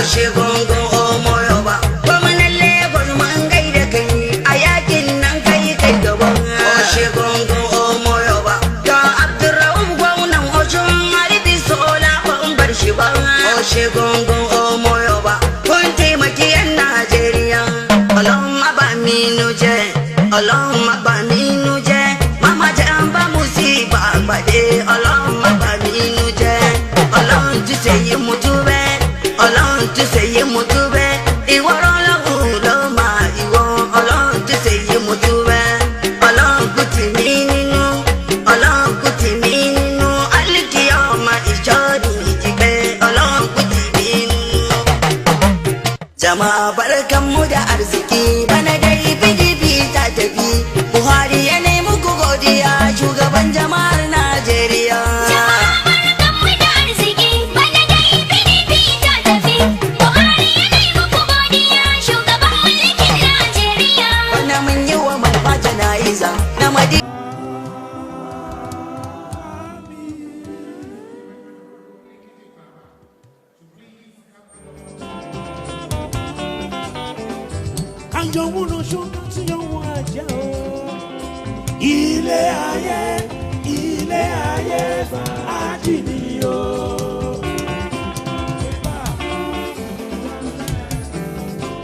Oshe gongo omoyoba. Gwamnan Lagos mun gaida kai a yakin nan kai gaban. Oshe gongo omoyoba. Ga Abdurrahman gwamnan Oshun Maribi Sola ban bar shi ba. Oshe gongo omoyoba. Kun taimaki 'yan Najeriya. Allahumma ba minu je. Allahumma ba minu je. Mama jan ba musiba bade. Allahumma ba minu je. Ọlọ́run tún ṣe yé mu tún bẹ́ẹ̀. Ọlọ́run tún ṣe yé mu tún bẹ́ẹ̀. Ìwọ Ọlọ́run ló máa ìwọ. Ọlọ́run tún ṣe yé mu tún bẹ́ẹ̀. Ọlọ́run kù tì mí nínú. Ọlọ́run kù tì mí nínú. Alíkì ọmọ ìjọ́dù ìjìgbẹ́. Ọlọ́run kù tì mí nínú. Jama'a barkanmu da arziki. Bana dai PDP ta tafi. Buhari ya nemi ku godiya. Shugaban jama'ar Najeriya. Yo wanna show you what I